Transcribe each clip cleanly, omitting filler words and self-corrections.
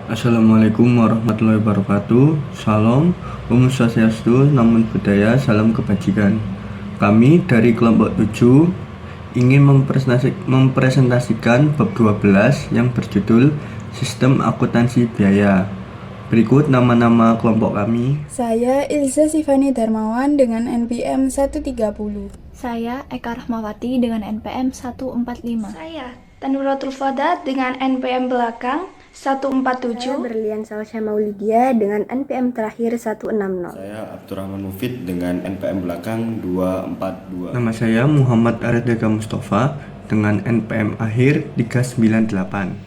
Assalamualaikum warahmatullahi wabarakatuh. Salam, Om Swastiastu, Namo Buddhaya, salam kebajikan. Kami dari kelompok 7 ingin mempresentasikan bab 12 yang berjudul Sistem Akuntansi Biaya. Berikut nama-nama kelompok kami. Saya Ilza Sifani Darmawan dengan NPM 130. Saya Eka Rahmawati dengan NPM 145. Saya Tanuratul Fada dengan NPM belakang 147. Saya Berlian Salsya Maulidia dengan NPM terakhir 160. Saya Abdurrahman Mufid dengan NPM belakang 242. Nama saya Muhammad Aridega Mustafa dengan NPM akhir 398.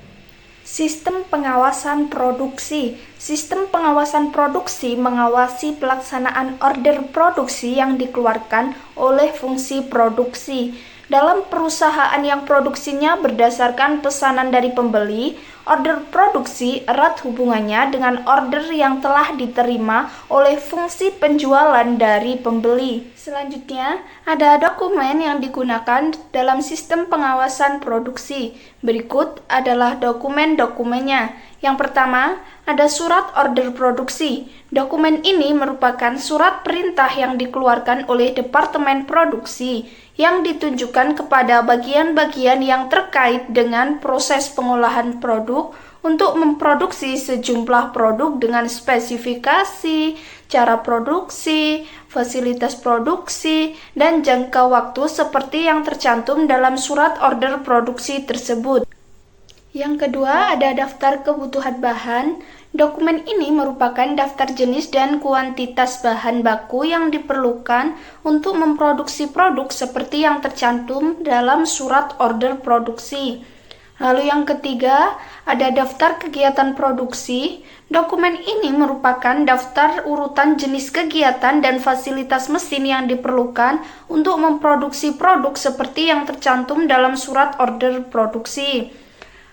Sistem pengawasan produksi. Sistem pengawasan produksi mengawasi pelaksanaan order produksi yang dikeluarkan oleh fungsi produksi. Dalam perusahaan yang produksinya berdasarkan pesanan dari pembeli, order produksi erat hubungannya dengan order yang telah diterima oleh fungsi penjualan dari pembeli. Selanjutnya, ada dokumen yang digunakan dalam sistem pengawasan produksi. Berikut adalah dokumen-dokumennya. Yang pertama, ada surat order produksi. Dokumen ini merupakan surat perintah yang dikeluarkan oleh Departemen Produksi yang ditunjukkan kepada bagian-bagian yang terkait dengan proses pengolahan produk untuk memproduksi sejumlah produk dengan spesifikasi, cara produksi, fasilitas produksi, dan jangka waktu seperti yang tercantum dalam surat order produksi tersebut. Yang kedua, ada daftar kebutuhan bahan. Dokumen ini merupakan daftar jenis dan kuantitas bahan baku yang diperlukan untuk memproduksi produk seperti yang tercantum dalam surat order produksi. Lalu yang ketiga, ada daftar kegiatan produksi. Dokumen ini merupakan daftar urutan jenis kegiatan dan fasilitas mesin yang diperlukan untuk memproduksi produk seperti yang tercantum dalam surat order produksi.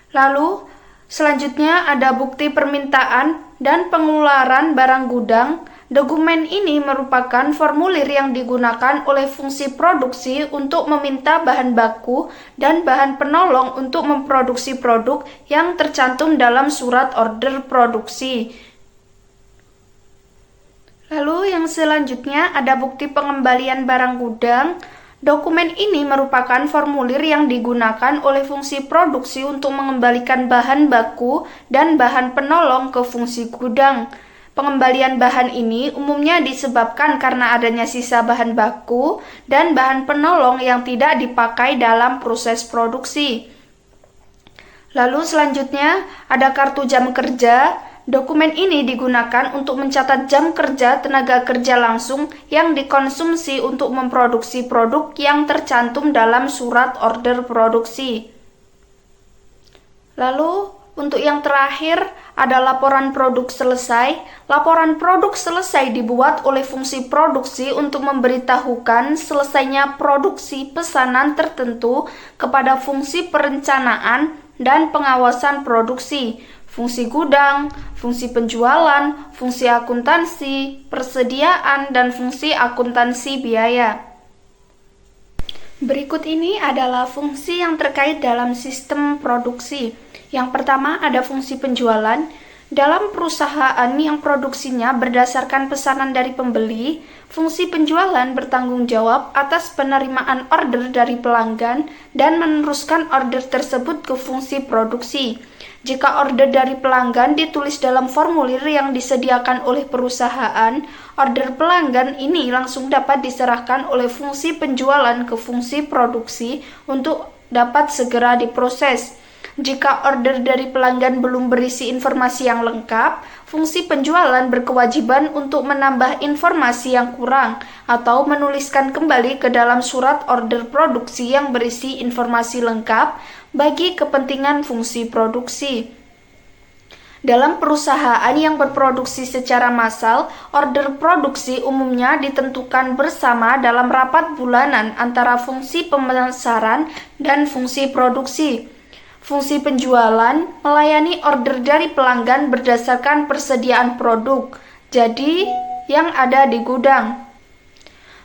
Lalu, selanjutnya ada bukti permintaan dan pengeluaran barang gudang. Dokumen ini merupakan formulir yang digunakan oleh fungsi produksi untuk meminta bahan baku dan bahan penolong untuk memproduksi produk yang tercantum dalam surat order produksi. Lalu yang selanjutnya ada bukti pengembalian barang gudang. Dokumen ini merupakan formulir yang digunakan oleh fungsi produksi untuk mengembalikan bahan baku dan bahan penolong ke fungsi gudang. Pengembalian bahan ini umumnya disebabkan karena adanya sisa bahan baku dan bahan penolong yang tidak dipakai dalam proses produksi. Lalu selanjutnya ada kartu jam kerja. Dokumen ini digunakan untuk mencatat jam kerja tenaga kerja langsung yang dikonsumsi untuk memproduksi produk yang tercantum dalam surat order produksi. Lalu, untuk yang terakhir ada laporan produk selesai. Laporan produk selesai dibuat oleh fungsi produksi untuk memberitahukan selesainya produksi pesanan tertentu kepada fungsi perencanaan dan pengawasan produksi, fungsi gudang, fungsi penjualan, fungsi akuntansi, persediaan, dan fungsi akuntansi biaya. Berikut ini adalah fungsi yang terkait dalam sistem produksi. Yang pertama ada fungsi penjualan. Dalam perusahaan yang produksinya berdasarkan pesanan dari pembeli, fungsi penjualan bertanggung jawab atas penerimaan order dari pelanggan dan meneruskan order tersebut ke fungsi produksi. Jika order dari pelanggan ditulis dalam formulir yang disediakan oleh perusahaan, order pelanggan ini langsung dapat diserahkan oleh fungsi penjualan ke fungsi produksi untuk dapat segera diproses. Jika order dari pelanggan belum berisi informasi yang lengkap, fungsi penjualan berkewajiban untuk menambah informasi yang kurang atau menuliskan kembali ke dalam surat order produksi yang berisi informasi lengkap bagi kepentingan fungsi produksi. Dalam perusahaan yang berproduksi secara massal, order produksi umumnya ditentukan bersama dalam rapat bulanan antara fungsi pemasaran dan fungsi produksi. Fungsi penjualan melayani order dari pelanggan berdasarkan persediaan produk, jadi yang ada di gudang.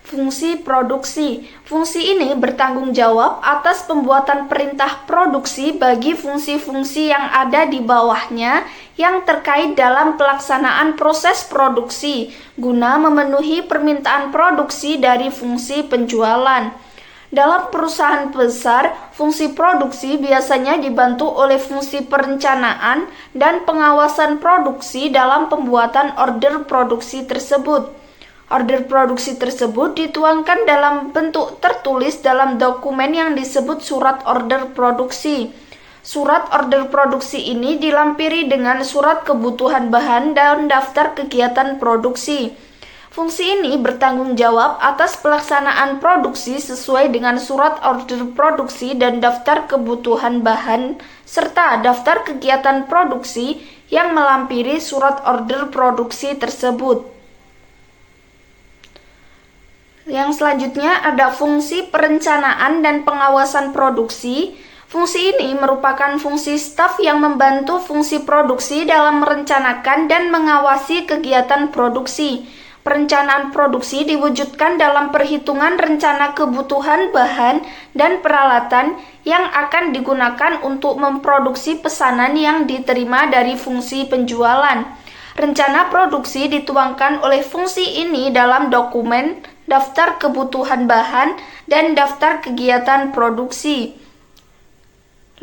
Fungsi produksi. Fungsi ini bertanggung jawab atas pembuatan perintah produksi bagi fungsi-fungsi yang ada di bawahnya yang terkait dalam pelaksanaan proses produksi guna memenuhi permintaan produksi dari fungsi penjualan. Dalam perusahaan besar, fungsi produksi biasanya dibantu oleh fungsi perencanaan dan pengawasan produksi dalam pembuatan order produksi tersebut. Order produksi tersebut dituangkan dalam bentuk tertulis dalam dokumen yang disebut surat order produksi. Surat order produksi ini dilampiri dengan surat kebutuhan bahan dan daftar kegiatan produksi. Fungsi ini bertanggung jawab atas pelaksanaan produksi sesuai dengan surat order produksi dan daftar kebutuhan bahan serta daftar kegiatan produksi yang melampiri surat order produksi tersebut. Yang selanjutnya ada fungsi perencanaan dan pengawasan produksi. Fungsi ini merupakan fungsi staf yang membantu fungsi produksi dalam merencanakan dan mengawasi kegiatan produksi. Perencanaan produksi diwujudkan dalam perhitungan rencana kebutuhan bahan dan peralatan yang akan digunakan untuk memproduksi pesanan yang diterima dari fungsi penjualan. Rencana produksi dituangkan oleh fungsi ini dalam dokumen, daftar kebutuhan bahan, dan daftar kegiatan produksi.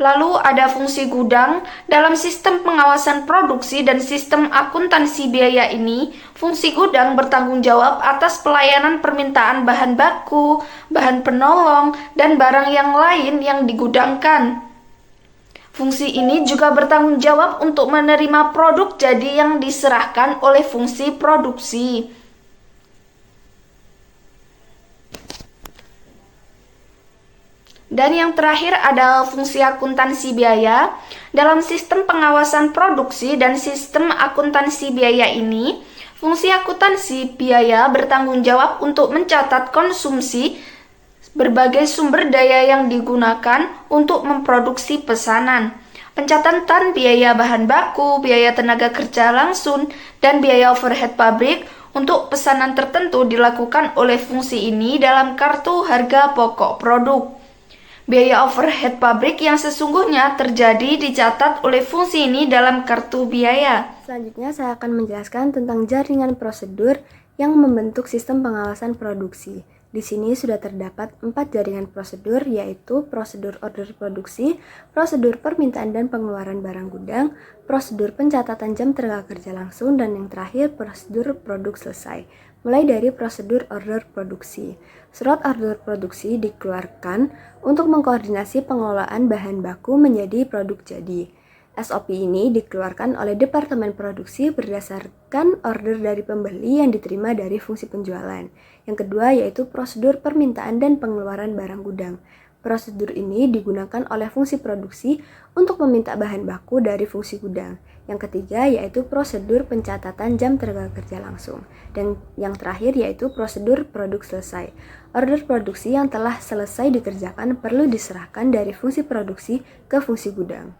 Lalu ada fungsi gudang. Dalam sistem pengawasan produksi dan sistem akuntansi biaya ini, fungsi gudang bertanggung jawab atas pelayanan permintaan bahan baku, bahan penolong, dan barang yang lain yang digudangkan. Fungsi ini juga bertanggung jawab untuk menerima produk jadi yang diserahkan oleh fungsi produksi. Dan yang terakhir ada fungsi akuntansi biaya. Dalam sistem pengawasan produksi dan sistem akuntansi biaya ini, fungsi akuntansi biaya bertanggung jawab untuk mencatat konsumsi berbagai sumber daya yang digunakan untuk memproduksi pesanan. Pencatatan biaya bahan baku, biaya tenaga kerja langsung, dan biaya overhead pabrik untuk pesanan tertentu dilakukan oleh fungsi ini dalam kartu harga pokok produk. Biaya overhead pabrik yang sesungguhnya terjadi dicatat oleh fungsi ini dalam kartu biaya. Selanjutnya saya akan menjelaskan tentang jaringan prosedur yang membentuk sistem pengawasan produksi. Di sini sudah terdapat 4 jaringan prosedur, yaitu prosedur order produksi, prosedur permintaan dan pengeluaran barang gudang, prosedur pencatatan jam tenaga kerja langsung, dan yang terakhir prosedur produk selesai. Mulai dari prosedur order produksi. Surat order produksi dikeluarkan untuk mengkoordinasi pengelolaan bahan baku menjadi produk jadi. SOP ini dikeluarkan oleh Departemen Produksi berdasarkan order dari pembeli yang diterima dari fungsi penjualan. Yang kedua yaitu prosedur permintaan dan pengeluaran barang gudang. Prosedur ini digunakan oleh fungsi produksi untuk meminta bahan baku dari fungsi gudang. Yang ketiga yaitu prosedur pencatatan jam tenaga kerja langsung. Dan yang terakhir yaitu prosedur produk selesai. Order produksi yang telah selesai dikerjakan perlu diserahkan dari fungsi produksi ke fungsi gudang.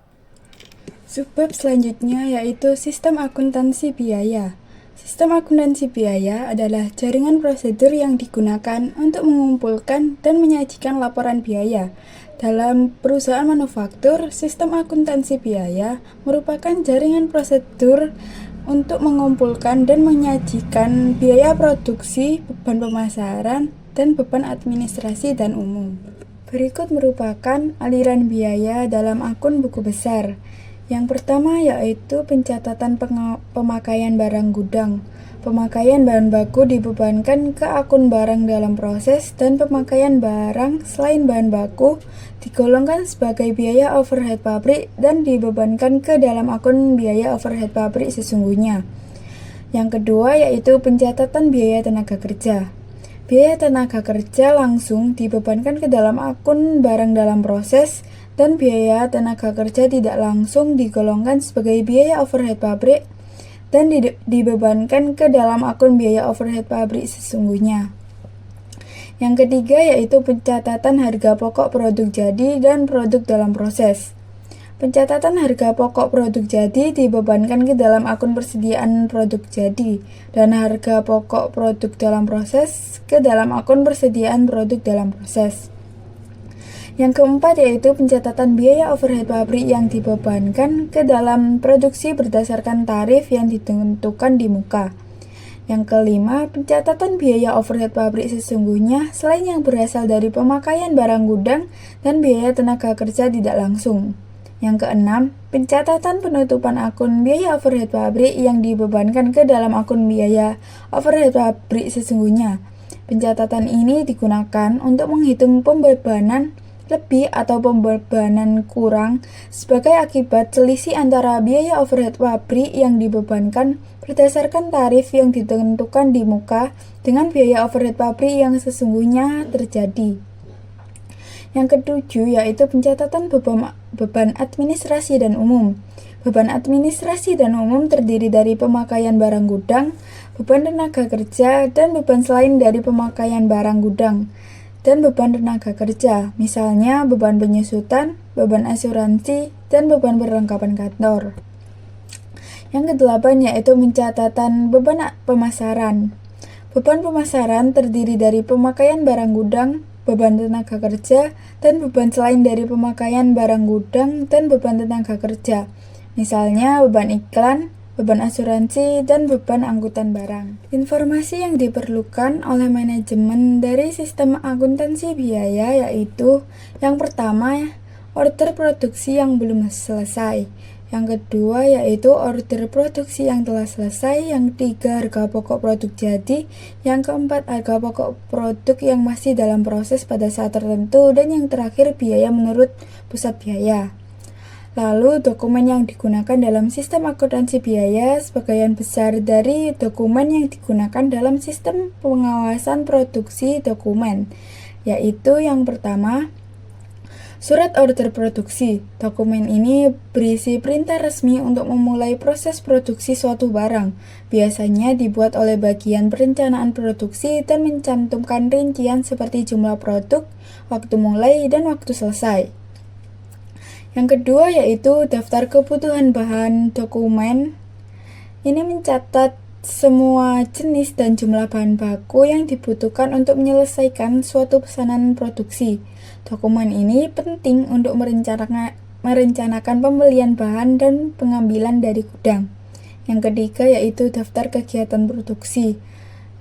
Subbab selanjutnya yaitu sistem akuntansi biaya. Sistem akuntansi biaya adalah jaringan prosedur yang digunakan untuk mengumpulkan dan menyajikan laporan biaya. Dalam perusahaan manufaktur, sistem akuntansi biaya merupakan jaringan prosedur untuk mengumpulkan dan menyajikan biaya produksi, beban pemasaran, dan beban administrasi dan umum. Berikut merupakan aliran biaya dalam akun buku besar. Yang pertama yaitu pencatatan pemakaian barang gudang. Pemakaian bahan baku dibebankan ke akun barang dalam proses dan pemakaian barang selain bahan baku digolongkan sebagai biaya overhead pabrik dan dibebankan ke dalam akun biaya overhead pabrik sesungguhnya. Yang kedua yaitu pencatatan biaya tenaga kerja. Biaya tenaga kerja langsung dibebankan ke dalam akun barang dalam proses dan biaya tenaga kerja tidak langsung digolongkan sebagai biaya overhead pabrik dan dibebankan ke dalam akun biaya overhead pabrik sesungguhnya. Yang ketiga yaitu pencatatan harga pokok produk jadi dan produk dalam proses. Pencatatan harga pokok produk jadi dibebankan ke dalam akun persediaan produk jadi, dan harga pokok produk dalam proses ke dalam akun persediaan produk dalam proses. Yang keempat yaitu pencatatan biaya overhead pabrik yang dibebankan ke dalam produksi berdasarkan tarif yang ditentukan di muka. Yang kelima, pencatatan biaya overhead pabrik sesungguhnya selain yang berasal dari pemakaian barang gudang dan biaya tenaga kerja tidak langsung. Yang keenam, pencatatan penutupan akun biaya overhead pabrik yang dibebankan ke dalam akun biaya overhead pabrik sesungguhnya. Pencatatan ini digunakan untuk menghitung pembebanan lebih atau pembebanan kurang sebagai akibat selisih antara biaya overhead pabrik yang dibebankan berdasarkan tarif yang ditentukan di muka dengan biaya overhead pabrik yang sesungguhnya terjadi. Yang ketujuh yaitu pencatatan beban administrasi dan umum. Beban administrasi dan umum terdiri dari pemakaian barang gudang, beban tenaga kerja, dan beban selain dari pemakaian barang gudang dan beban tenaga kerja, misalnya beban penyusutan, beban asuransi, dan beban perlengkapan kantor. Yang kedelapan yaitu pencatatan beban pemasaran. Beban pemasaran terdiri dari pemakaian barang gudang, beban tenaga kerja, dan beban selain dari pemakaian barang gudang dan beban tenaga kerja, misalnya beban iklan, beban asuransi, dan beban angkutan barang. Informasi yang diperlukan oleh manajemen dari sistem akuntansi biaya yaitu yang pertama, order produksi yang belum selesai. Yang kedua yaitu order produksi yang telah selesai. Yang ketiga, harga pokok produk jadi. Yang keempat, harga pokok produk yang masih dalam proses pada saat tertentu. Dan yang terakhir, biaya menurut pusat biaya. Lalu, dokumen yang digunakan dalam sistem akuntansi biaya sebagian besar dari dokumen yang digunakan dalam sistem pengawasan produksi dokumen, yaitu yang pertama, surat order produksi. Dokumen ini berisi perintah resmi untuk memulai proses produksi suatu barang. Biasanya dibuat oleh bagian perencanaan produksi dan mencantumkan rincian seperti jumlah produk, waktu mulai, dan waktu selesai. Yang kedua yaitu daftar kebutuhan bahan dokumen. Ini mencatat semua jenis dan jumlah bahan baku yang dibutuhkan untuk menyelesaikan suatu pesanan produksi. Dokumen ini penting untuk merencanakan pembelian bahan dan pengambilan dari gudang. Yang ketiga yaitu daftar kegiatan produksi.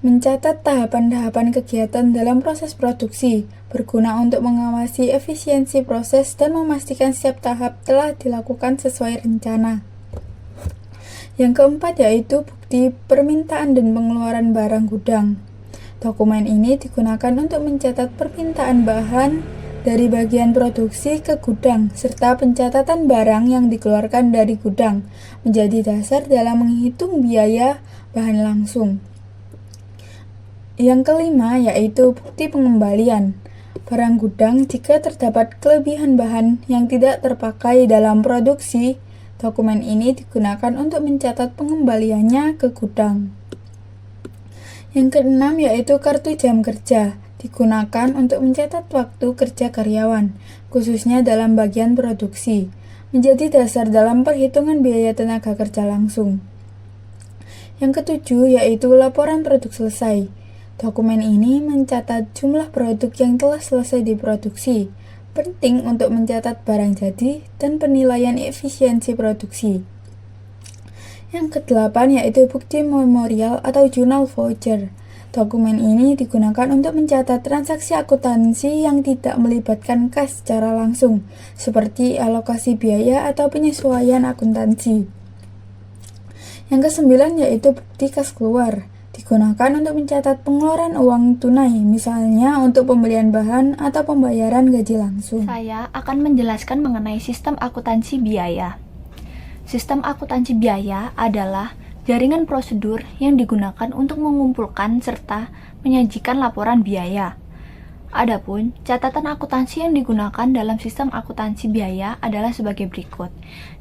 Mencatat tahapan-tahapan kegiatan dalam proses produksi, berguna untuk mengawasi efisiensi proses dan memastikan setiap tahap telah dilakukan sesuai rencana. Yang keempat yaitu bukti permintaan dan pengeluaran barang gudang. Dokumen ini digunakan untuk mencatat permintaan bahan dari bagian produksi ke gudang, serta pencatatan barang yang dikeluarkan dari gudang, menjadi dasar dalam menghitung biaya bahan langsung. Yang kelima yaitu bukti pengembalian barang gudang jika terdapat kelebihan bahan yang tidak terpakai dalam produksi. Dokumen ini digunakan untuk mencatat pengembaliannya ke gudang. Yang keenam yaitu kartu jam kerja. Digunakan untuk mencatat waktu kerja karyawan, khususnya dalam bagian produksi, menjadi dasar dalam perhitungan biaya tenaga kerja langsung. Yang ketujuh yaitu laporan produk selesai. Dokumen ini mencatat jumlah produk yang telah selesai diproduksi, penting untuk mencatat barang jadi dan penilaian efisiensi produksi. Yang kedelapan yaitu bukti memorial atau journal voucher. Dokumen ini digunakan untuk mencatat transaksi akuntansi yang tidak melibatkan kas secara langsung, seperti alokasi biaya atau penyesuaian akuntansi. Yang kesembilan yaitu bukti kas keluar. Digunakan untuk mencatat pengeluaran uang tunai, misalnya untuk pembelian bahan atau pembayaran gaji langsung. Saya akan menjelaskan mengenai sistem akuntansi biaya. Sistem akuntansi biaya adalah jaringan prosedur yang digunakan untuk mengumpulkan serta menyajikan laporan biaya. Adapun catatan akuntansi yang digunakan dalam sistem akuntansi biaya adalah sebagai berikut.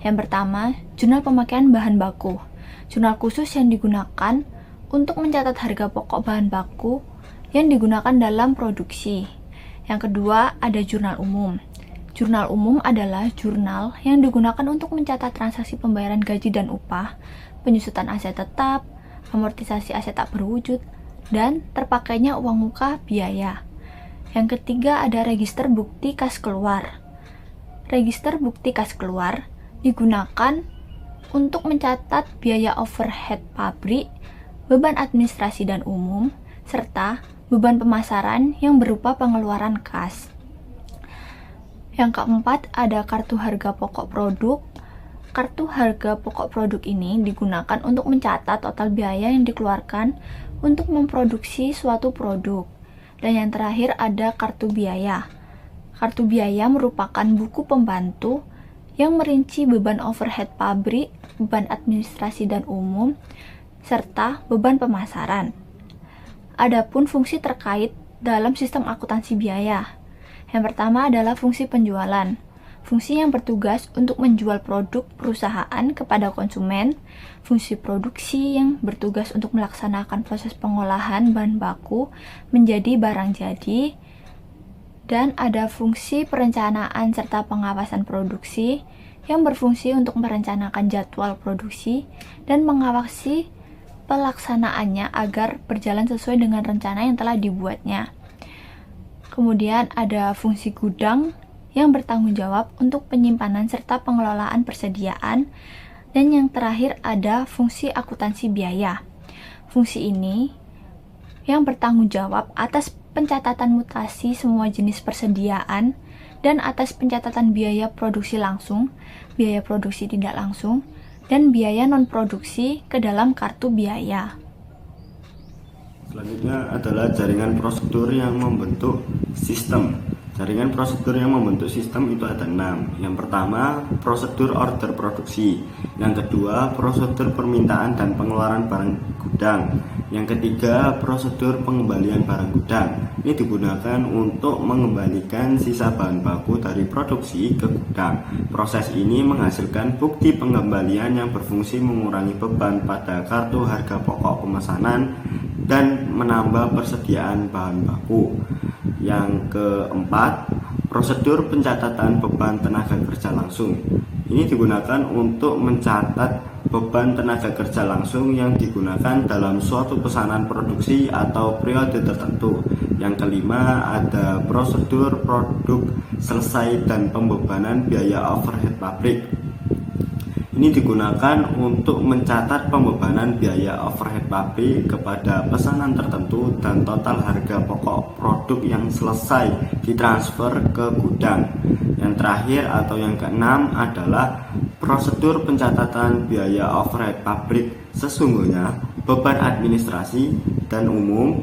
Yang pertama, jurnal pemakaian bahan baku. Jurnal khusus yang digunakan untuk mencatat harga pokok bahan baku yang digunakan dalam produksi. Yang kedua, ada jurnal umum. Jurnal umum adalah jurnal yang digunakan untuk mencatat transaksi pembayaran gaji dan upah, penyusutan aset tetap, amortisasi aset tak berwujud, dan terpakainya uang muka biaya. Yang ketiga ada register bukti kas keluar. Register bukti kas keluar digunakan untuk mencatat biaya overhead pabrik, beban administrasi dan umum, serta beban pemasaran yang berupa pengeluaran kas. Yang keempat ada kartu harga pokok produk. Kartu harga pokok produk ini digunakan untuk mencatat total biaya yang dikeluarkan untuk memproduksi suatu produk. Dan yang terakhir ada kartu biaya. Kartu biaya merupakan buku pembantu yang merinci beban overhead pabrik, beban administrasi dan umum, serta beban pemasaran. Adapun fungsi terkait dalam sistem akuntansi biaya. Yang pertama adalah fungsi penjualan. Fungsi yang bertugas untuk menjual produk perusahaan kepada konsumen. Fungsi produksi yang bertugas untuk melaksanakan proses pengolahan bahan baku menjadi barang jadi. Dan ada fungsi perencanaan serta pengawasan produksi yang berfungsi untuk merencanakan jadwal produksi dan mengawasi pelaksanaannya agar berjalan sesuai dengan rencana yang telah dibuatnya. Kemudian ada fungsi gudang yang bertanggung jawab untuk penyimpanan serta pengelolaan persediaan. Dan yang terakhir ada fungsi akuntansi biaya. Fungsi ini yang bertanggung jawab atas pencatatan mutasi semua jenis persediaan dan atas pencatatan biaya produksi langsung, biaya produksi tidak langsung, dan biaya non-produksi ke dalam kartu biaya. Selanjutnya adalah jaringan prosedur yang membentuk sistem. Jaringan prosedur yang membentuk sistem itu ada 6. Yang pertama, prosedur order produksi. Yang kedua, prosedur permintaan dan pengeluaran barang gudang. Yang ketiga, prosedur pengembalian barang gudang. Ini digunakan untuk mengembalikan sisa bahan baku dari produksi ke gudang. Proses ini menghasilkan bukti pengembalian yang berfungsi mengurangi beban pada kartu harga pokok pemesanan dan menambah persediaan bahan baku. Yang keempat, prosedur pencatatan beban tenaga kerja langsung. Ini digunakan untuk mencatat beban tenaga kerja langsung yang digunakan dalam suatu pesanan produksi atau periode tertentu. Yang kelima, ada prosedur produk selesai dan pembebanan biaya overhead pabrik. Ini digunakan untuk mencatat pembebanan biaya overhead pabrik kepada pesanan tertentu dan total harga pokok produk yang selesai ditransfer ke gudang. Yang terakhir atau yang keenam adalah prosedur pencatatan biaya overhead pabrik. Sesungguhnya beban administrasi dan umum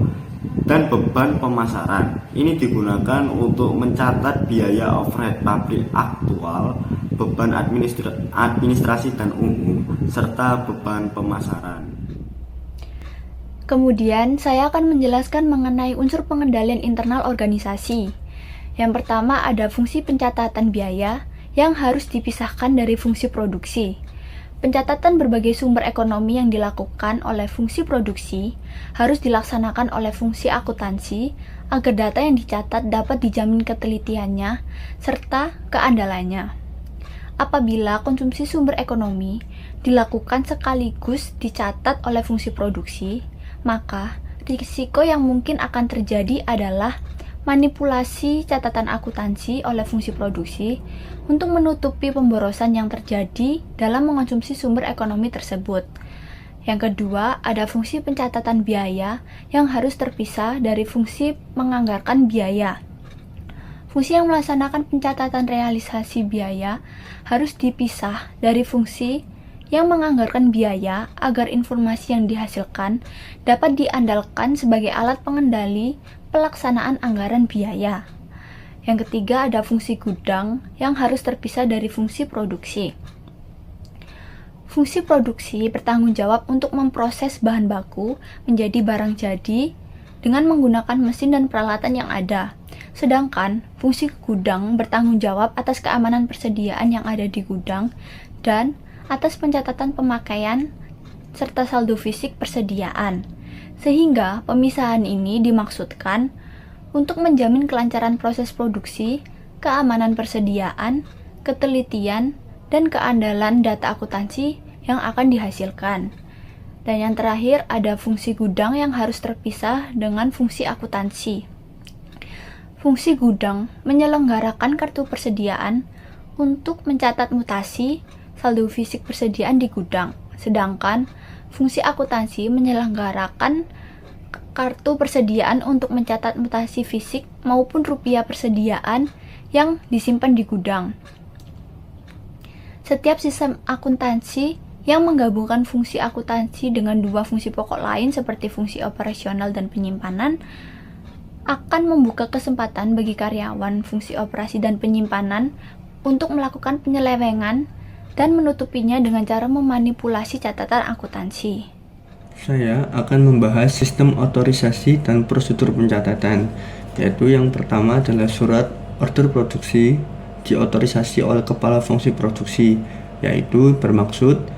dan beban pemasaran. Ini digunakan untuk mencatat biaya overhead pabrik aktual, beban administrasi dan umum, serta beban pemasaran. Kemudian, saya akan menjelaskan mengenai unsur pengendalian internal organisasi. Yang pertama ada fungsi pencatatan biaya yang harus dipisahkan dari fungsi produksi. Pencatatan berbagai sumber ekonomi yang dilakukan oleh fungsi produksi harus dilaksanakan oleh fungsi akuntansi agar data yang dicatat dapat dijamin ketelitiannya serta keandalannya. Apabila konsumsi sumber ekonomi dilakukan sekaligus dicatat oleh fungsi produksi, maka risiko yang mungkin akan terjadi adalah manipulasi catatan akuntansi oleh fungsi produksi untuk menutupi pemborosan yang terjadi dalam mengonsumsi sumber ekonomi tersebut. Yang kedua, ada fungsi pencatatan biaya yang harus terpisah dari fungsi menganggarkan biaya. Fungsi yang melaksanakan pencatatan realisasi biaya harus dipisah dari fungsi yang menganggarkan biaya agar informasi yang dihasilkan dapat diandalkan sebagai alat pengendali pelaksanaan anggaran biaya. Yang ketiga ada fungsi gudang yang harus terpisah dari fungsi produksi. Fungsi produksi bertanggung jawab untuk memproses bahan baku menjadi barang jadi dengan menggunakan mesin dan peralatan yang ada. Sedangkan fungsi gudang bertanggung jawab atas keamanan persediaan yang ada di gudang dan atas pencatatan pemakaian serta saldo fisik persediaan. Sehingga pemisahan ini dimaksudkan untuk menjamin kelancaran proses produksi keamanan persediaan, ketelitian, dan keandalan data akuntansi yang akan dihasilkan. Dan yang terakhir ada fungsi gudang yang harus terpisah dengan fungsi akuntansi. Fungsi gudang menyelenggarakan kartu persediaan untuk mencatat mutasi saldo fisik persediaan di gudang, sedangkan fungsi akuntansi menyelenggarakan kartu persediaan untuk mencatat mutasi fisik maupun rupiah persediaan yang disimpan di gudang. Setiap sistem akuntansi yang menggabungkan fungsi akuntansi dengan dua fungsi pokok lain seperti fungsi operasional dan penyimpanan akan membuka kesempatan bagi karyawan fungsi operasi dan penyimpanan untuk melakukan penyelewengan dan menutupinya dengan cara memanipulasi catatan akuntansi. Saya akan membahas sistem otorisasi dan prosedur pencatatan, yaitu yang pertama adalah surat order produksi diotorisasi oleh kepala fungsi produksi, yaitu bermaksud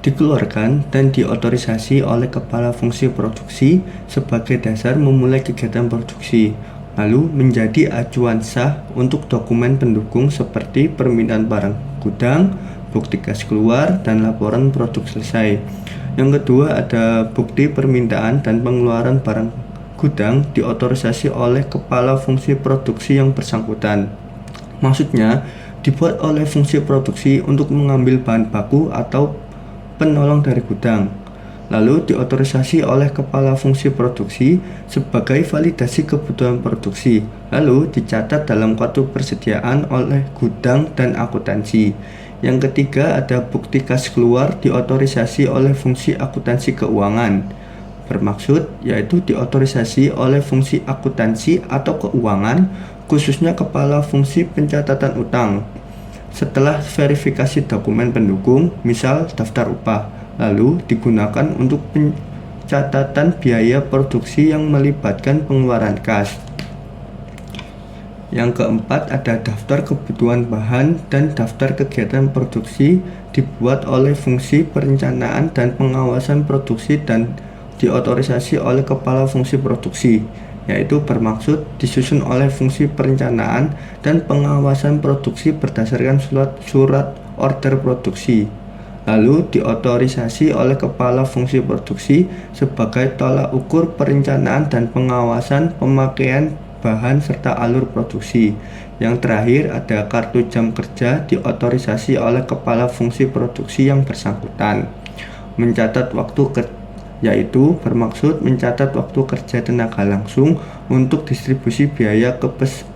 dikeluarkan dan diotorisasi oleh kepala fungsi produksi sebagai dasar memulai kegiatan produksi, lalu menjadi acuan sah untuk dokumen pendukung seperti permintaan barang gudang, bukti kas keluar, dan laporan produk selesai. Yang kedua ada bukti permintaan dan pengeluaran barang gudang diotorisasi oleh kepala fungsi produksi yang bersangkutan. Maksudnya dibuat oleh fungsi produksi untuk mengambil bahan baku atau penolong dari gudang, lalu diotorisasi oleh kepala fungsi produksi sebagai validasi kebutuhan produksi, lalu dicatat dalam kartu persediaan oleh gudang dan akuntansi. Yang ketiga ada bukti kas keluar diotorisasi oleh fungsi akuntansi keuangan, bermaksud yaitu diotorisasi oleh fungsi akuntansi atau keuangan, khususnya kepala fungsi pencatatan utang. Setelah verifikasi dokumen pendukung, misal daftar upah, lalu digunakan untuk pencatatan biaya produksi yang melibatkan pengeluaran kas. Yang keempat ada daftar kebutuhan bahan dan daftar kegiatan produksi dibuat oleh fungsi perencanaan dan pengawasan produksi dan diotorisasi oleh kepala fungsi produksi, yaitu bermaksud disusun oleh fungsi perencanaan dan pengawasan produksi berdasarkan surat order produksi, lalu diotorisasi oleh kepala fungsi produksi sebagai tolak ukur perencanaan dan pengawasan pemakaian bahan serta alur produksi. Yang terakhir ada kartu jam kerja diotorisasi oleh kepala fungsi produksi yang bersangkutan. Mencatat waktu kerja, yaitu bermaksud mencatat waktu kerja tenaga langsung untuk distribusi biaya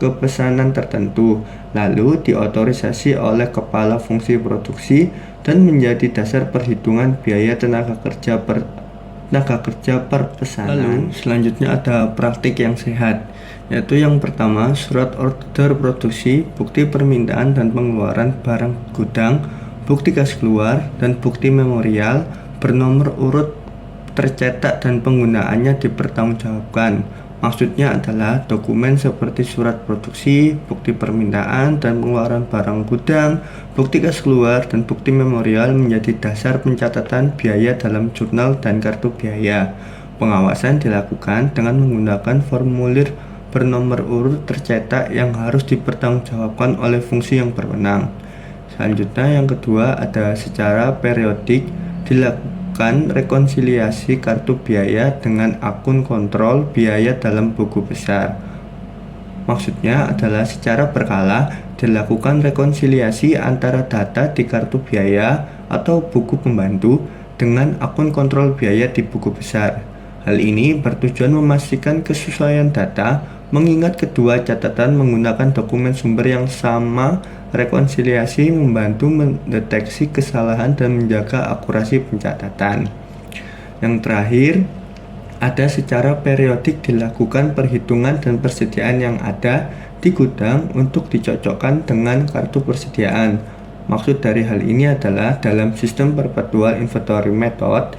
kepesanan tertentu, lalu diotorisasi oleh kepala fungsi produksi dan menjadi dasar perhitungan biaya tenaga kerja per pesanan. Lalu selanjutnya ada praktik yang sehat, yaitu yang pertama surat order produksi, bukti permintaan dan pengeluaran barang gudang, bukti kas keluar, dan bukti memorial bernomor urut tercetak dan penggunaannya dipertanggungjawabkan. Maksudnya adalah dokumen seperti surat produksi, bukti permintaan dan pengeluaran barang gudang, bukti kas keluar, dan bukti memorial menjadi dasar pencatatan biaya dalam jurnal dan kartu biaya. Pengawasan dilakukan dengan menggunakan formulir bernomor urut tercetak yang harus dipertanggungjawabkan oleh fungsi yang berwenang. Selanjutnya yang kedua ada secara periodik dilakukan rekonsiliasi kartu biaya dengan akun kontrol biaya dalam buku besar. Maksudnya adalah secara berkala dilakukan rekonsiliasi antara data di kartu biaya atau buku pembantu dengan akun kontrol biaya di buku besar. Hal ini bertujuan memastikan kesesuaian data, mengingat kedua catatan menggunakan dokumen sumber yang sama. Rekonsiliasi membantu mendeteksi kesalahan dan menjaga akurasi pencatatan. Yang terakhir, ada secara periodik dilakukan perhitungan dan persediaan yang ada di gudang untuk dicocokkan dengan kartu persediaan. Maksud dari hal ini adalah dalam sistem perpetual inventory method,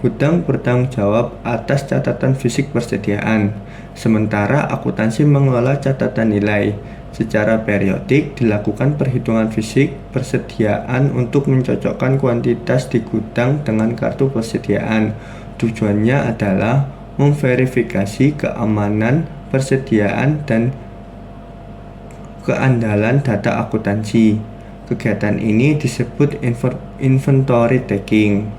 gudang bertanggung jawab atas catatan fisik persediaan, sementara akuntansi mengelola catatan nilai. Secara periodik dilakukan perhitungan fisik persediaan untuk mencocokkan kuantitas di gudang dengan kartu persediaan. Tujuannya adalah memverifikasi keamanan persediaan dan keandalan data akuntansi. Kegiatan ini disebut inventory taking.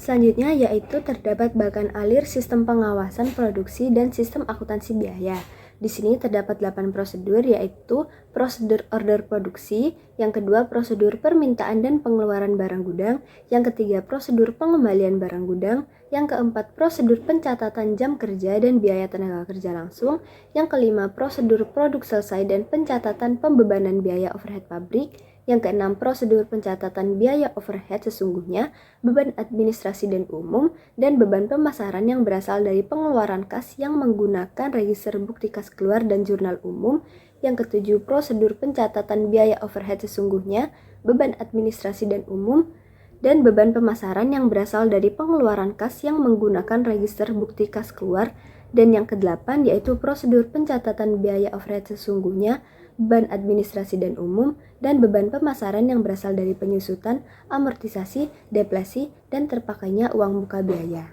Selanjutnya yaitu terdapat bagan alir sistem pengawasan produksi dan sistem akuntansi biaya. Di sini terdapat 8 prosedur, yaitu prosedur order produksi, yang kedua prosedur permintaan dan pengeluaran barang gudang, yang ketiga prosedur pengembalian barang gudang, yang keempat prosedur pencatatan jam kerja dan biaya tenaga kerja langsung, yang kelima prosedur produk selesai dan pencatatan pembebanan biaya overhead pabrik, yang keenam prosedur pencatatan biaya overhead sesungguhnya, beban administrasi dan umum, dan beban pemasaran yang berasal dari pengeluaran kas yang menggunakan register bukti kas keluar dan jurnal umum. Yang ketujuh prosedur pencatatan biaya overhead sesungguhnya, beban administrasi dan umum, dan beban pemasaran yang berasal dari pengeluaran kas yang menggunakan register bukti kas keluar. Dan yang kedelapan yaitu prosedur pencatatan biaya overhead sesungguhnya, beban administrasi dan umum, dan beban pemasaran yang berasal dari penyusutan, amortisasi, depresi, dan terpakainya uang muka biaya.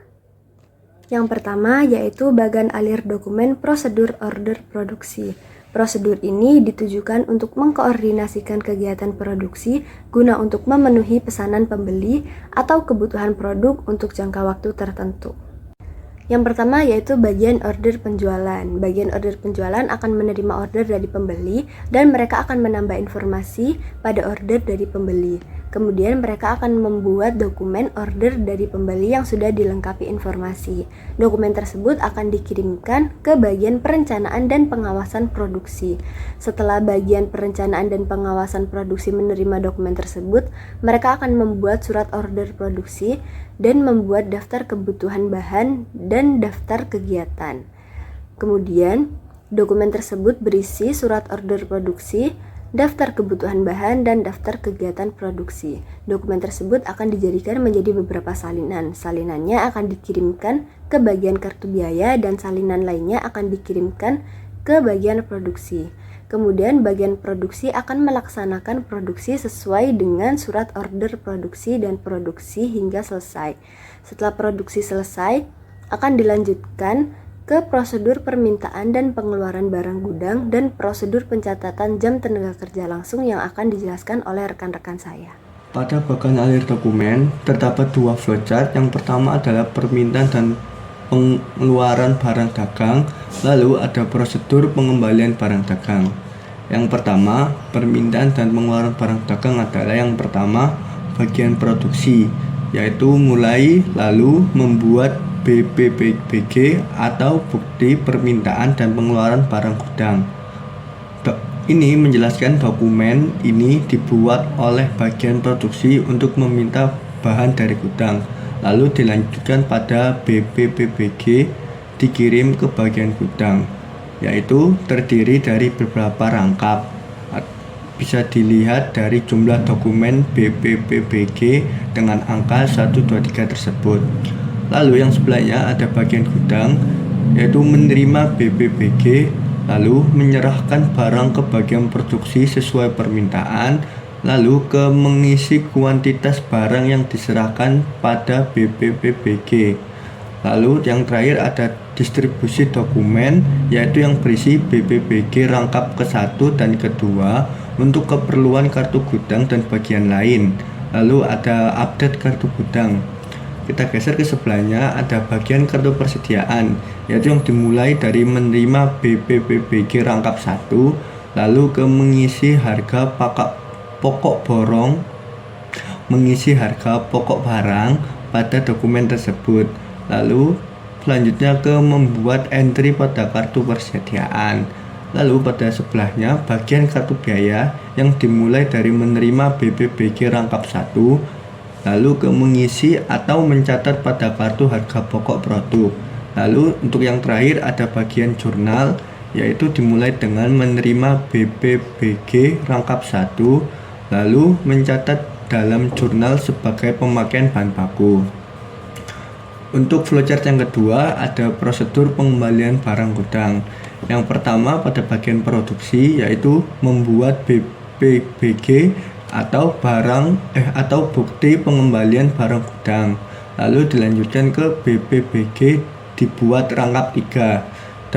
Yang pertama yaitu bagan alir dokumen prosedur order produksi. Prosedur ini ditujukan untuk mengkoordinasikan kegiatan produksi guna untuk memenuhi pesanan pembeli atau kebutuhan produk untuk jangka waktu tertentu. Yang pertama yaitu bagian order penjualan. Bagian order penjualan akan menerima order dari pembeli dan mereka akan menambah informasi pada order dari pembeli. Kemudian mereka akan membuat dokumen order dari pembeli yang sudah dilengkapi informasi. Dokumen tersebut akan dikirimkan ke bagian perencanaan dan pengawasan produksi. Setelah bagian perencanaan dan pengawasan produksi menerima dokumen tersebut, mereka akan membuat surat order produksi dan membuat daftar kebutuhan bahan dan daftar kegiatan. Kemudian, dokumen tersebut berisi surat order produksi, daftar kebutuhan bahan, dan daftar kegiatan produksi. Dokumen tersebut akan dijadikan menjadi beberapa salinan. Salinannya akan dikirimkan ke bagian kartu biaya dan salinan lainnya akan dikirimkan ke bagian produksi. Kemudian bagian produksi akan melaksanakan produksi sesuai dengan surat order produksi dan produksi hingga selesai. Setelah produksi selesai, akan dilanjutkan ke prosedur permintaan dan pengeluaran barang gudang dan prosedur pencatatan jam tenaga kerja langsung yang akan dijelaskan oleh rekan-rekan saya. Pada bagian alir dokumen, terdapat dua flowchart. Yang pertama adalah permintaan dan pengeluaran barang dagang, lalu ada prosedur pengembalian barang dagang. Yang pertama, permintaan dan pengeluaran barang dagang adalah yang pertama bagian produksi, yaitu mulai lalu membuat BPBG atau bukti permintaan dan pengeluaran barang gudang. Ini menjelaskan dokumen ini dibuat oleh bagian produksi untuk meminta bahan dari gudang, lalu dilanjutkan pada BPBG dikirim ke bagian gudang, yaitu terdiri dari beberapa rangkap. Bisa dilihat dari jumlah dokumen BPBG dengan angka 1, 2, 3 tersebut. Lalu yang sebelahnya ada bagian gudang, yaitu menerima BPBG, lalu menyerahkan barang ke bagian produksi sesuai permintaan, lalu ke mengisi kuantitas barang yang diserahkan pada BPBG. Lalu yang terakhir ada distribusi dokumen, yaitu yang berisi BPBG rangkap ke-1 dan ke-2 untuk keperluan kartu gudang dan bagian lain. Lalu ada update kartu gudang. Kita geser ke sebelahnya, ada bagian kartu persediaan, yaitu yang dimulai dari menerima BPBG rangkap 1, lalu ke mengisi harga pokok borong, mengisi harga pokok barang pada dokumen tersebut. Lalu selanjutnya ke membuat entry pada kartu persediaan. Lalu pada sebelahnya bagian kartu biaya yang dimulai dari menerima BPBG rangkap 1, lalu ke mengisi atau mencatat pada kartu harga pokok produk. Lalu untuk yang terakhir ada bagian jurnal, yaitu dimulai dengan menerima BPBG rangkap 1, lalu mencatat dalam jurnal sebagai pemakaian bahan baku. Untuk flowchart yang kedua ada prosedur pengembalian barang gudang. Yang pertama pada bagian produksi, yaitu membuat BPBG atau bukti pengembalian barang gudang. Lalu dilanjutkan ke BPBG dibuat rangkap 3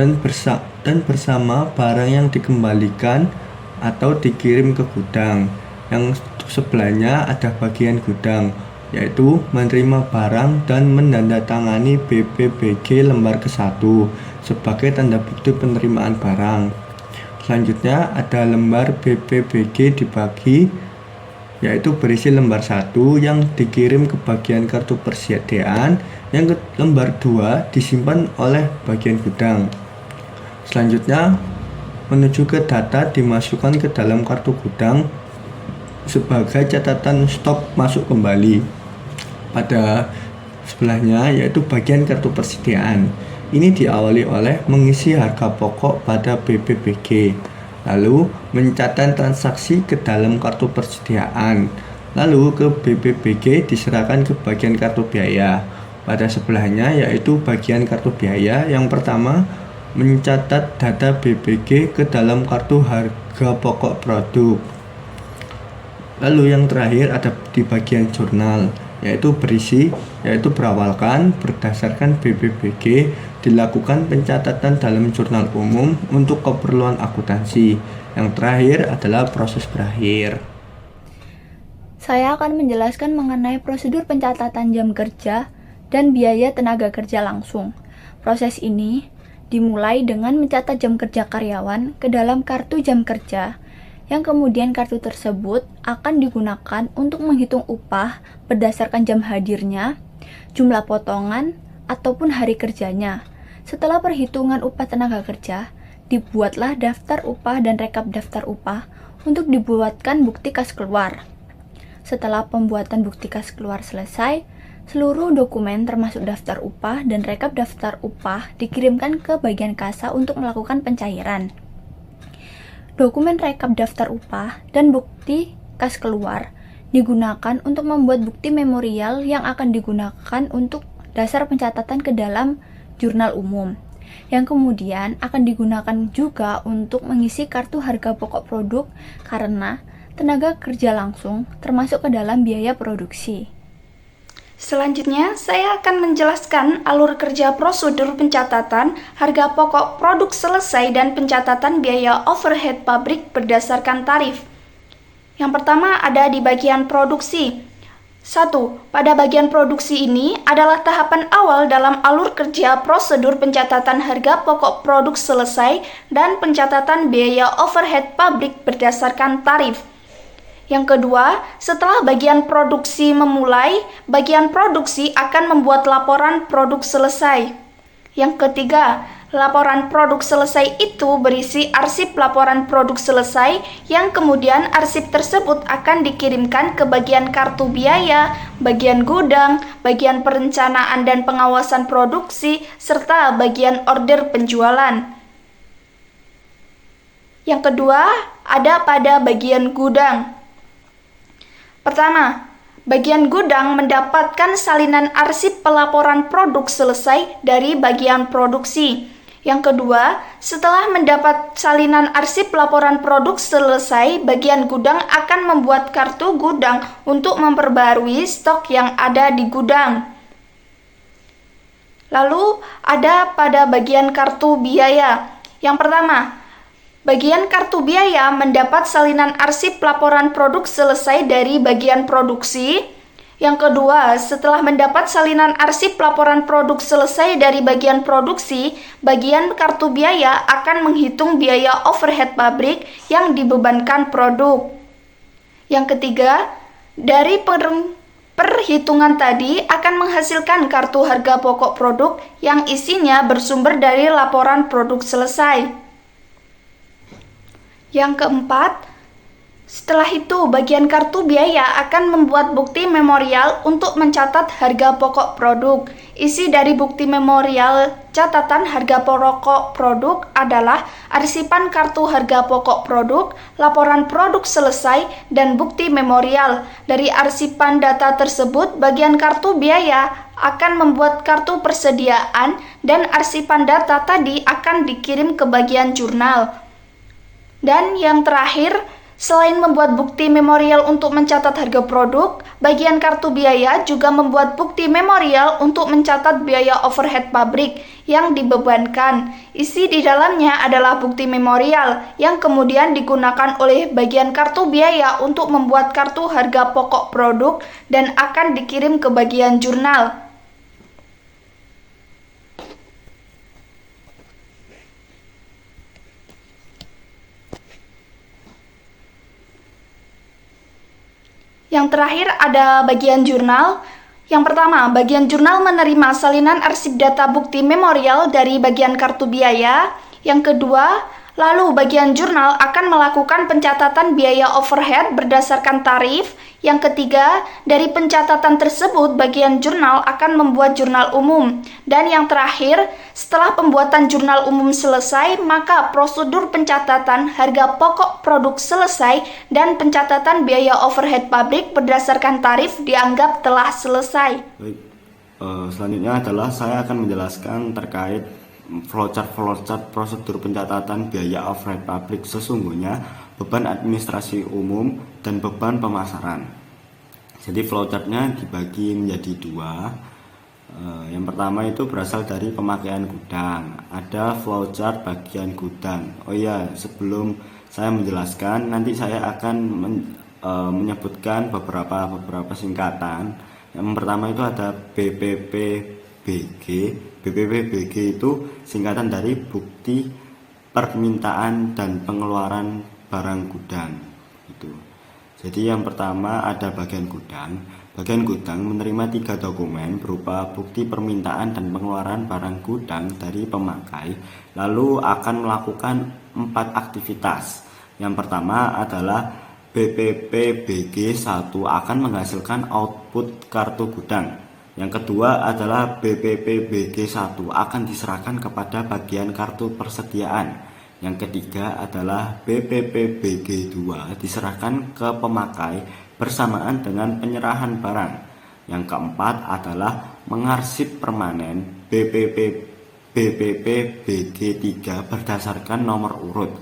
dan bersama barang yang dikembalikan atau dikirim ke gudang. Yang sebelahnya ada bagian gudang, yaitu menerima barang dan menandatangani BPBG lembar ke-1 sebagai tanda bukti penerimaan barang. Selanjutnya ada lembar BPBG dibagi, yaitu berisi lembar 1 yang dikirim ke bagian kartu persediaan, yang lembar 2 disimpan oleh bagian gudang. Selanjutnya menuju ke data dimasukkan ke dalam kartu gudang sebagai catatan stok masuk kembali. Pada sebelahnya yaitu bagian kartu persediaan. Ini diawali oleh mengisi harga pokok pada BPBG, lalu mencatat transaksi ke dalam kartu persediaan, lalu ke BPBG diserahkan ke bagian kartu biaya. Pada sebelahnya yaitu bagian kartu biaya, yang pertama mencatat data BPG ke dalam kartu harga pokok produk. Lalu yang terakhir ada di bagian jurnal, yaitu berawalkan berdasarkan BPBG dilakukan pencatatan dalam jurnal umum untuk keperluan akuntansi. Yang terakhir adalah proses berakhir. Saya akan menjelaskan mengenai prosedur pencatatan jam kerja dan biaya tenaga kerja langsung. Proses ini dimulai dengan mencatat jam kerja karyawan ke dalam kartu jam kerja, yang kemudian kartu tersebut akan digunakan untuk menghitung upah berdasarkan jam hadirnya, jumlah potongan, ataupun hari kerjanya. Setelah perhitungan upah tenaga kerja, dibuatlah daftar upah dan rekap daftar upah untuk dibuatkan bukti kas keluar. Setelah pembuatan bukti kas keluar selesai, seluruh dokumen termasuk daftar upah dan rekap daftar upah dikirimkan ke bagian kasa untuk melakukan pencairan. Dokumen rekap daftar upah dan bukti kas keluar digunakan untuk membuat bukti memorial yang akan digunakan untuk dasar pencatatan ke dalam jurnal umum, yang kemudian akan digunakan juga untuk mengisi kartu harga pokok produk karena tenaga kerja langsung termasuk ke dalam biaya produksi. Selanjutnya, saya akan menjelaskan alur kerja prosedur pencatatan harga pokok produk selesai dan pencatatan biaya overhead pabrik berdasarkan tarif. Yang pertama ada di bagian produksi. 1. Pada bagian produksi ini adalah tahapan awal dalam alur kerja prosedur pencatatan harga pokok produk selesai dan pencatatan biaya overhead pabrik berdasarkan tarif. Yang kedua, setelah bagian produksi memulai, bagian produksi akan membuat laporan produk selesai. Yang ketiga, laporan produk selesai itu berisi arsip laporan produk selesai yang kemudian arsip tersebut akan dikirimkan ke bagian kartu biaya, bagian gudang, bagian perencanaan dan pengawasan produksi, serta bagian order penjualan. Yang kedua, ada pada bagian gudang. Pertama, bagian gudang mendapatkan salinan arsip pelaporan produk selesai dari bagian produksi. Yang kedua, setelah mendapat salinan arsip laporan produk selesai, bagian gudang akan membuat kartu gudang untuk memperbarui stok yang ada di gudang. Lalu, ada pada bagian kartu biaya. Yang pertama, bagian kartu biaya mendapat salinan arsip laporan produk selesai dari bagian produksi. Yang kedua, setelah mendapat salinan arsip laporan produk selesai dari bagian produksi, bagian kartu biaya akan menghitung biaya overhead pabrik yang dibebankan produk. Yang ketiga, dari perhitungan tadi akan menghasilkan kartu harga pokok produk yang isinya bersumber dari laporan produk selesai. Yang keempat, setelah itu bagian kartu biaya akan membuat bukti memorial untuk mencatat harga pokok produk. Isi dari bukti memorial catatan harga pokok produk adalah arsipan kartu harga pokok produk, laporan produk selesai, dan bukti memorial. Dari arsipan data tersebut, bagian kartu biaya akan membuat kartu persediaan dan arsipan data tadi akan dikirim ke bagian jurnal. Dan yang terakhir, Selain membuat bukti memorial untuk mencatat harga produk, bagian kartu biaya juga membuat bukti memorial untuk mencatat biaya overhead pabrik yang dibebankan. Isi di dalamnya adalah bukti memorial yang kemudian digunakan oleh bagian kartu biaya untuk membuat kartu harga pokok produk dan akan dikirim ke bagian jurnal. Yang terakhir ada bagian jurnal. Yang pertama, bagian jurnal menerima salinan arsip data bukti memorial dari bagian kartu biaya. Yang kedua, lalu bagian jurnal akan melakukan pencatatan biaya overhead berdasarkan tarif. Yang ketiga, dari pencatatan tersebut bagian jurnal akan membuat jurnal umum. Dan yang terakhir, setelah pembuatan jurnal umum selesai, maka prosedur pencatatan harga pokok produk selesai dan pencatatan biaya overhead pabrik berdasarkan tarif dianggap telah selesai. Baik, selanjutnya adalah saya akan menjelaskan terkait flowchart prosedur pencatatan biaya overhead pabrik sesungguhnya, beban administrasi umum, dan beban pemasaran. Jadi flowchartnya dibagi menjadi dua. Yang pertama itu berasal dari pemakaian gudang. Ada flowchart bagian gudang. Oh iya, sebelum saya menjelaskan, nanti saya akan menyebutkan beberapa singkatan. Yang pertama itu ada BPPBG. BPPBG itu singkatan dari bukti permintaan dan pengeluaran barang gudang. Itu. Jadi yang pertama ada bagian gudang. Bagian gudang menerima 3 dokumen berupa bukti permintaan dan pengeluaran barang gudang dari pemakai, lalu akan melakukan 4 aktivitas. Yang pertama adalah BPPBG 1 akan menghasilkan output kartu gudang. Yang kedua adalah BPPBG 1 akan diserahkan kepada bagian kartu persediaan. Yang ketiga adalah BPPBG 2 diserahkan ke pemakai bersamaan dengan penyerahan barang. Yang keempat adalah mengarsip permanen BPPBG 3 berdasarkan nomor urut.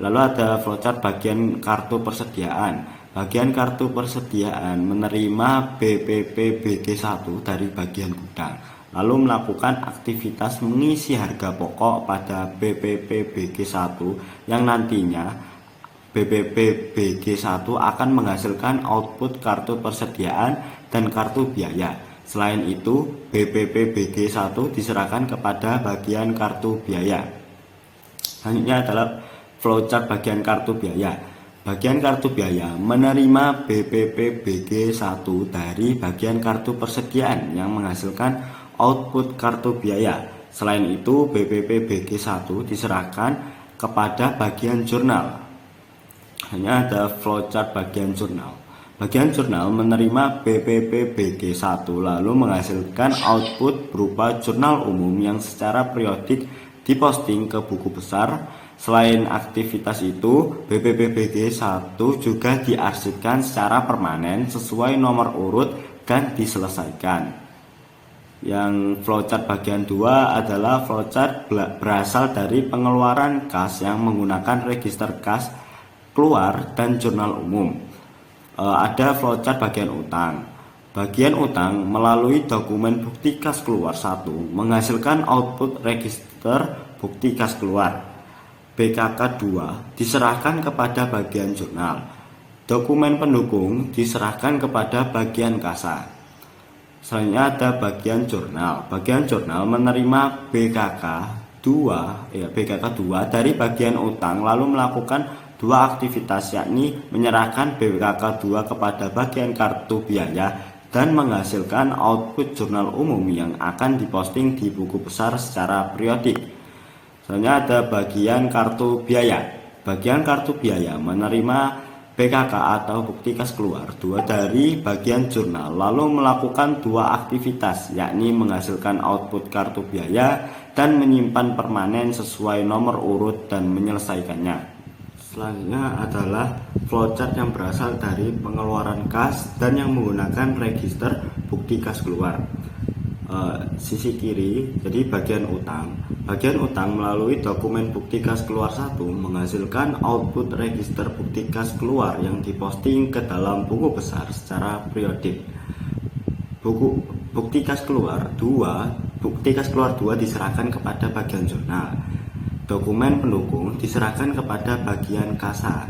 Lalu ada flowchart bagian kartu persediaan. Bagian kartu persediaan menerima BPPBG 1 dari bagian gudang, lalu melakukan aktivitas mengisi harga pokok pada BPPBG 1 yang nantinya BPPBG 1 akan menghasilkan output kartu persediaan dan kartu biaya. Selain itu, BPPBG 1 diserahkan kepada bagian kartu biaya. Selanjutnya adalah flowchart bagian kartu biaya. Bagian kartu biaya menerima BPPBG 1 dari bagian kartu persediaan yang menghasilkan output kartu biaya. Selain itu, BPPBG 1 diserahkan kepada bagian jurnal. Hanya ada flowchart bagian jurnal. Bagian jurnal menerima BPPBG 1 lalu menghasilkan output berupa jurnal umum yang secara periodik diposting ke buku besar. Selain aktivitas itu, BPPBG 1 juga diarsipkan secara permanen sesuai nomor urut dan diselesaikan. Yang flowchart bagian 2 adalah flowchart berasal dari pengeluaran kas yang menggunakan register kas keluar dan jurnal umum. Ada flowchart bagian utang. Bagian utang melalui dokumen bukti kas keluar 1 menghasilkan output register bukti kas keluar. BKK 2 diserahkan kepada bagian jurnal. Dokumen pendukung diserahkan kepada bagian kasa. Selanjutnya ada bagian jurnal. Bagian jurnal menerima BKK 2 dari bagian utang lalu melakukan 2 aktivitas, yakni menyerahkan BKK 2 kepada bagian kartu biaya dan menghasilkan output jurnal umum yang akan diposting di buku besar secara periodik. Selanjutnya ada bagian kartu biaya. Bagian kartu biaya menerima BKK atau bukti kas keluar 2 dari bagian jurnal lalu melakukan 2 aktivitas, yakni menghasilkan output kartu biaya dan menyimpan permanen sesuai nomor urut dan menyelesaikannya. Selanjutnya adalah flowchart yang berasal dari pengeluaran kas dan yang menggunakan register bukti kas keluar. sisi kiri, jadi bagian utang. Bagian utang melalui dokumen bukti kas keluar 1 menghasilkan output register bukti kas keluar yang diposting ke dalam buku besar secara periodik. Bukti kas keluar 2 diserahkan kepada bagian jurnal. Dokumen pendukung diserahkan kepada bagian kasa.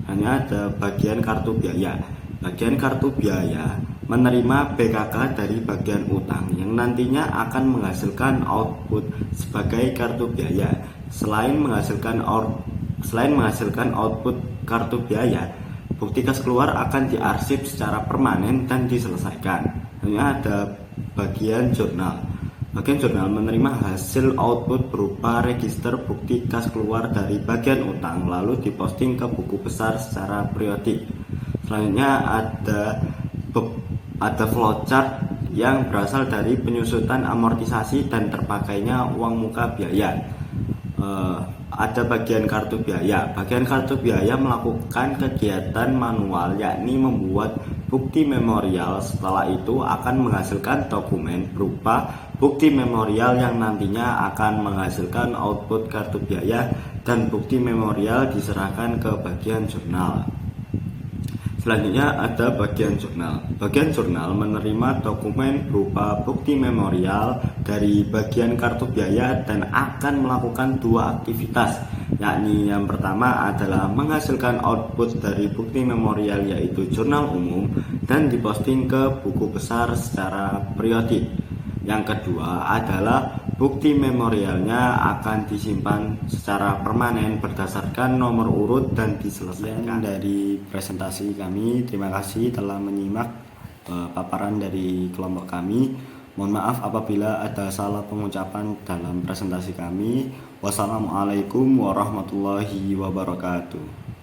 Hanya ada bagian kartu biaya. Bagian kartu biaya menerima BKK dari bagian utang yang nantinya akan menghasilkan output sebagai kartu biaya. Selain menghasilkan output kartu biaya, bukti kas keluar akan diarsip secara permanen dan diselesaikan. Hanya ada bagian jurnal. Bagian jurnal menerima hasil output berupa register bukti kas keluar dari bagian utang lalu diposting ke buku besar secara periodik. Selanjutnya ada flowchart yang berasal dari penyusutan amortisasi dan terpakainya uang muka biaya. Ada bagian kartu biaya. Bagian kartu biaya melakukan kegiatan manual, yakni membuat bukti memorial. Setelah itu akan menghasilkan dokumen berupa bukti memorial yang nantinya akan menghasilkan output kartu biaya, dan bukti memorial diserahkan ke bagian jurnal. Selanjutnya ada bagian jurnal. Bagian jurnal menerima dokumen berupa bukti memorial dari bagian kartu biaya dan akan melakukan 2 aktivitas, yakni yang pertama adalah menghasilkan output dari bukti memorial yaitu jurnal umum dan diposting ke buku besar secara periodik. Yang kedua adalah bukti memorialnya akan disimpan secara permanen berdasarkan nomor urut dan diselesaikan. Dari presentasi kami, terima kasih telah menyimak paparan dari kelompok kami. Mohon maaf apabila ada salah pengucapan dalam presentasi kami. Wassalamualaikum warahmatullahi wabarakatuh.